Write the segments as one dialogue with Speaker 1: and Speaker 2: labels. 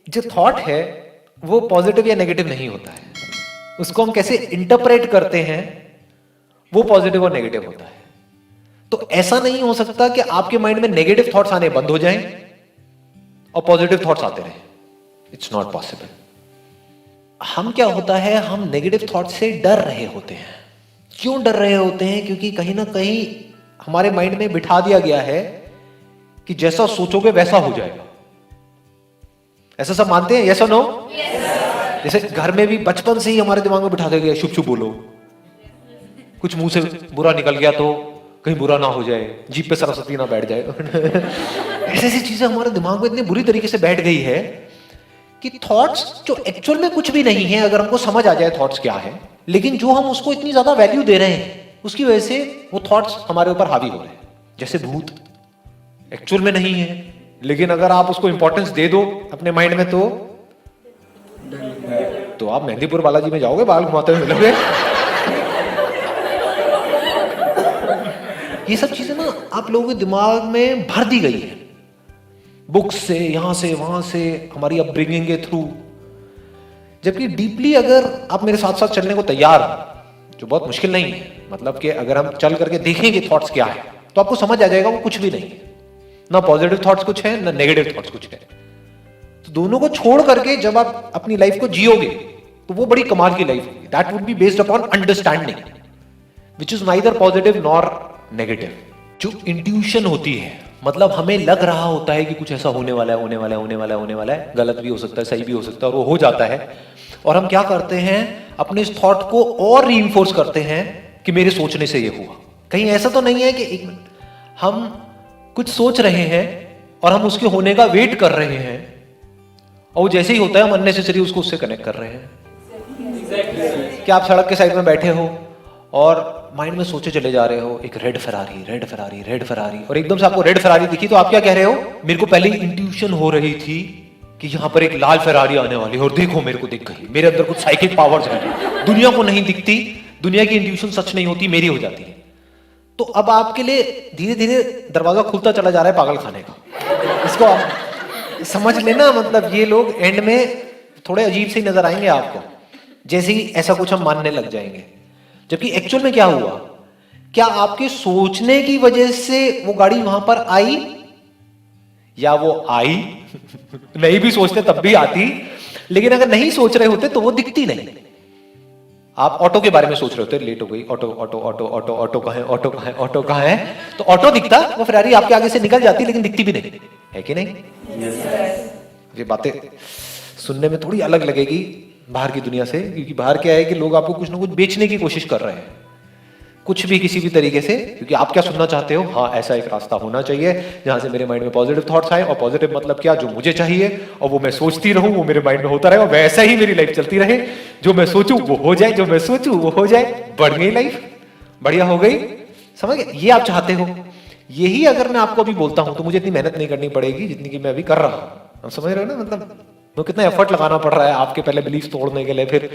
Speaker 1: जो थॉट है वो पॉजिटिव या नेगेटिव नहीं होता है, उसको हम कैसे इंटरप्रेट करते हैं वो पॉजिटिव और नेगेटिव होता है। तो ऐसा नहीं हो सकता कि आपके माइंड में नेगेटिव थॉट्स आने बंद हो जाएं और पॉजिटिव थॉट्स आते रहें। It's not possible. हम क्या होता है, हम नेगेटिव थॉट से डर रहे होते हैं। क्यों डर रहे होते हैं? क्योंकि कहीं ना कहीं हमारे माइंड में बिठा दिया गया है कि जैसा सोचोगे वैसा हो जाएगा। ऐसा सब मानते हैं? यस और नो? जैसे घर में भी बचपन से ही हमारे दिमाग में बिठा दिया गया, शुभ शुभ बोलो, कुछ मुंह से बुरा निकल गया तो कहीं बुरा ना हो जाए, जीभ पे सरस्वती ना बैठ जाए। ऐसी ऐसी चीजें हमारे दिमाग में इतनी बुरी तरीके से बैठ गई है कि थॉट्स जो एक्चुअल में कुछ भी नहीं है, अगर हमको समझ आ जाए थॉट्स क्या है, लेकिन जो हम उसको इतनी ज्यादा वैल्यू दे रहे हैं उसकी वजह से वो थॉट्स हमारे ऊपर हावी हो रहे हैं। जैसे भूत एक्चुअल में नहीं है, लेकिन अगर आप उसको इंपॉर्टेंस दे दो अपने माइंड में तो आप मेहंदीपुर बालाजी में जाओगे, बाल घुमाते हुए मिलोगे। ये सब चीजें ना आप लोगों के दिमाग में भर दी गई है, बुक्स से, यहां से वहां से, हमारी अपब्रिंगिंग के थ्रू। जबकि डीपली अगर आप मेरे साथ साथ चलने को तैयार हो, जो बहुत मुश्किल नहीं है, मतलब कि अगर हम चल करके देखेंगे थॉट्स क्या है तो आपको समझ आ जाएगा वो कुछ भी नहीं है। ना पॉजिटिव थॉट्स कुछ है, ना नेगेटिव थॉट्स कुछ है। तो दोनों को छोड़ करके जब आप अपनी लाइफ को जियोगे तो वो बड़ी कमाल की लाइफ होगी। That would be based upon understanding which is neither positive nor negative. जो इंट्यूशन होती है, मतलब हमें लग रहा होता है कि कुछ ऐसा होने वाला है, होने वाला है, होने वाला है, होने वाला है, गलत भी हो सकता है, सही भी हो सकता है, और वो हो जाता है। और हम क्या करते हैं, अपने इस थॉट को और रीइंफोर्स करते हैं कि मेरे सोचने से ये हुआ। कहीं ऐसा तो नहीं है कि एक मिनट हम कुछ सोच रहे हैं और हम उसके होने का वेट कर रहे हैं, और वो जैसे ही होता है हम अननेसेसरी उसको उससे कनेक्ट कर रहे हैं। क्या आप सड़क के साइड में बैठे हो और माइंड में सोचे चले जा रहे हो, एक red Ferrari, red Ferrari, red Ferrari, और एकदम से आपको रेड फरारी दिखी तो आप क्या कह रहे हो? मेरे को पहले इंट्यूशन हो रही थी कि यहां पर एक लाल फरारी आने वाली है, और देखो मेरे को दिख गई, मेरे अंदर कुछ साइकिक पावर्स हैं, दुनिया को नहीं दिखती, दुनिया की इंट्यूशन सच नहीं होती, मेरी हो जाती है। तो अब आपके लिए धीरे धीरे दरवाजा खुलता चला जा रहा है पागल खाने का। इसको आप समझ लेना। मतलब ये लोग एंड में थोड़े अजीब से नजर आएंगे आपको, जैसे ही ऐसा कुछ हम मानने लग जाएंगे। जबकि एक्चुअल में क्या हुआ, क्या आपके सोचने की वजह से वो गाड़ी वहां पर आई, या वो आई नहीं भी सोचते तब भी आती, लेकिन अगर नहीं सोच रहे होते तो वो दिखती नहीं। आप ऑटो के बारे में सोच रहे होते, लेट हो गई, auto auto auto auto auto कहां है, ऑटो कहां है, ऑटो कहां है, तो ऑटो दिखता, वो फरारी आपके आगे से निकल जाती, लेकिन दिखती भी नहीं, है कि नहीं? ये बातें सुनने में थोड़ी अलग लगेगी बाहर की दुनिया से, क्योंकि बाहर क्या है कि लोग आपको कुछ ना कुछ बेचने की कोशिश कर रहे हैं, कुछ भी किसी भी तरीके से, क्योंकि आप क्या सुनना चाहते हो? हाँ, ऐसा एक रास्ता होना चाहिए जहां से मेरे माइंड में पॉजिटिव थॉट्स आए, और पॉजिटिव मतलब क्या, जो मुझे चाहिए और वो मैं सोचती रहूं, वो मेरे माइंड में होता रहे, और वैसा ही मेरी लाइफ चलती रहे। जो मैं सोचूं वो हो जाए, जो मैं सोचूं वो हो जाए, बढ़ गई लाइफ, बढ़िया हो गई। समझ गए? ये आप चाहते हो। यही अगर मैं आपको अभी बोलता हूं तो मुझे इतनी मेहनत नहीं करनी पड़ेगी जितनी कि मैं अभी कर रहा हूं। आप समझ रहे हो ना? मतलब तो कितना एफर्ट लगाना पड़ रहा है आपके पहले बिलीफ तोड़ने के लिए। फिर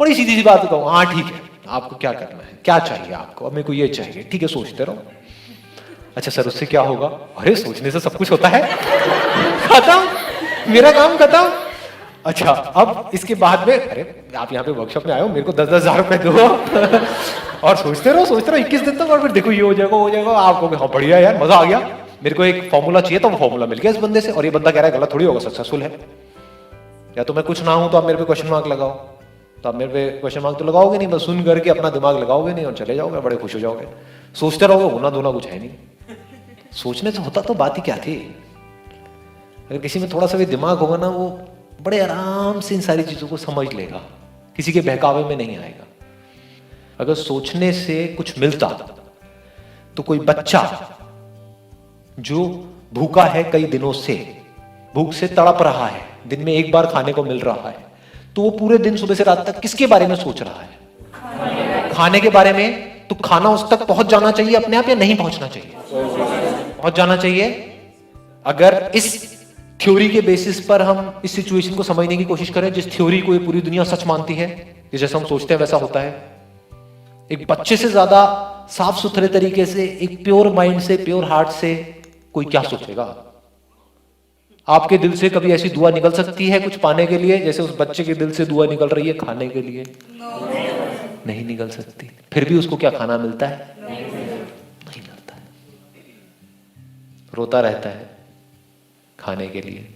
Speaker 1: बड़ी सीधी सी बात बताऊं, हाँ ठीक है, आपको क्या करना है, क्या चाहिए आपको? अब मेरे को ये चाहिए, ठीक है, सोचते रहो। अच्छा सर, उससे क्या होगा? अरे सोचने से सब कुछ होता है। खत्म, मेरा काम खत्म। अच्छा, अब इसके बाद में, अरे आप यहाँ पे वर्कशॉप में आए हो, मेरे को 10-10 हजार रुपए दो और सोचते रहो 21 दिन तक, और फिर देखो ये हो जाएगा, हो जाएगा। आपको हाँ बढ़िया यार, मजा आ गया, मेरे को एक फॉर्मूला चाहिए, तो वो फॉर्मूला मिल गया इस बंदे से, और ये बंदा कह रहा है गलत थोड़ी होगा, सक्सेसफुल है। या तो मैं कुछ ना हूं तो आप मेरे पे क्वेश्चन मार्क लगाओ, तो आप मेरे पे क्वेश्चन मार्क तो लगाओगे नहीं, बस सुन करके अपना दिमाग लगाओगे नहीं और चले जाओगे, बड़े खुश हो जाओगे। सोचते रहोगे, होना धोना कुछ है नहीं। सोचने से होता तो बात ही क्या थी। अगर किसी में थोड़ा सा भी दिमाग होगा ना, वो बड़े आराम से इन सारी चीजों को समझ लेगा, किसी के बहकावे में नहीं आएगा। अगर सोचने से कुछ मिलता तो कोई बच्चा जो भूखा है कई दिनों से, भूख से तड़प रहा है, दिन में एक बार खाने को मिल रहा है, तो वो पूरे दिन सुबह से रात तक किसके बारे में सोच रहा है? खाने के बारे में। तो खाना उस तक पहुंच जाना चाहिए अपने आप, या नहीं पहुंचना चाहिए? पहुंच जाना चाहिए। अगर इस थ्योरी के बेसिस पर हम इस सिचुएशन को समझने की कोशिश करें, जिस थ्योरी को ये पूरी दुनिया सच मानती है कि जैसा हम सोचते हैं वैसा होता है, एक बच्चे से ज्यादा साफ सुथरे तरीके से, एक प्योर माइंड से, प्योर हार्ट से कोई क्या सोचेगा? आपके दिल से कभी ऐसी दुआ निकल सकती है कुछ पाने के लिए जैसे उस बच्चे के दिल से दुआ निकल रही है खाने के लिए? नहीं निकल सकती। फिर भी उसको क्या खाना मिलता है? नहीं मिलता है। रोता रहता है खाने के लिए,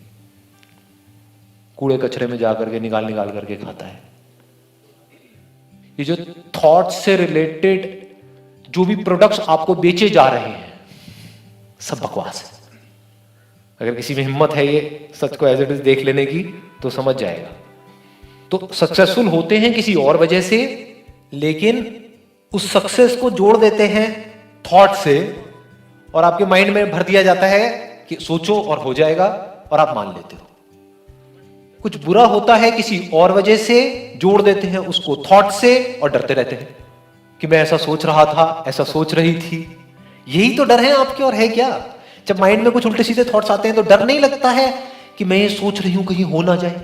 Speaker 1: कूड़े कचरे में जाकर के निकाल निकाल करके खाता है। ये जो थॉट से रिलेटेड जो भी प्रोडक्ट्स आपको बेचे जा रहे हैं सब बकवास है। अगर किसी में हिम्मत है ये सच को एज इट इज देख लेने की तो समझ जाएगा। तो सक्सेसफुल होते हैं किसी और वजह से, लेकिन उस सक्सेस को जोड़ देते हैं थॉट से और आपके माइंड में भर दिया जाता है कि सोचो और हो जाएगा, और आप मान लेते हो। कुछ बुरा होता है किसी और वजह से, जोड़ देते हैं उसको थॉट से और डरते रहते हैं कि मैं ऐसा सोच रहा था, ऐसा सोच रही थी। यही तो डर है आपके, और है क्या? जब माइंड में कुछ उल्टे सीधे थॉट्स आते हैं तो डर नहीं लगता है कि मैं ये सोच रही हूं कहीं हो ना जाए,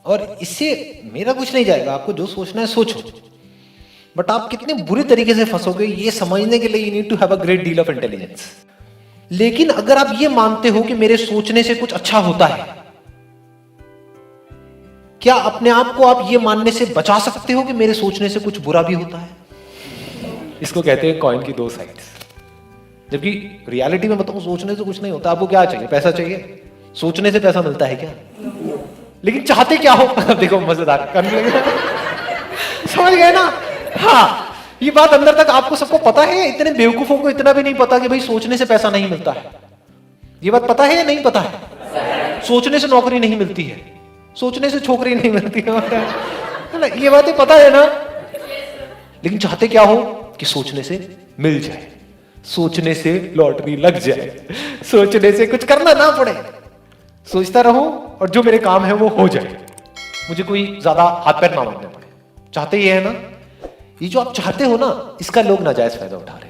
Speaker 1: और इससे मेरा कुछ नहीं जाएगा। आपको जो सोचना है सोचो, बट आप कितने बुरे तरीके से फंसोगे ये समझने के लिए you need to have a great deal of intelligence. लेकिन अगर आप ये मानते हो कि मेरे सोचने से कुछ अच्छा होता है, क्या अपने आप को आप ये मानने से बचा सकते हो कि मेरे सोचने से कुछ बुरा भी होता है? इसको कहते हैं कॉइन की दो साइड्स। जबकि रियलिटी में बताऊं सोचने से कुछ नहीं होता। आपको क्या चाहिए? पैसा चाहिए? सोचने से पैसा मिलता है क्या? लेकिन चाहते क्या हो? देखो मजेदार करने लगे समझ गए ना? हाँ, ये बात अंदर तक आपको सबको पता है। इतने बेवकूफों को इतना भी नहीं पता कि भाई सोचने से पैसा नहीं मिलता है। ये बात पता है या नहीं पता है? सोचने से नौकरी नहीं मिलती है, सोचने से छोकरी नहीं मिलती है, ये बातें पता है ना? लेकिन चाहते क्या हो कि सोचने से मिल जाए, सोचने से लॉटरी लग जाए, सोचने से कुछ करना ना पड़े, सोचता रहूं और जो मेरे काम है वो हो जाए, मुझे कोई ज्यादा हाथ पैर ना मारने पड़े। चाहते ये है ना? ये जो आप चाहते हो ना, इसका लोग नाजायज फायदा उठा रहे हैं।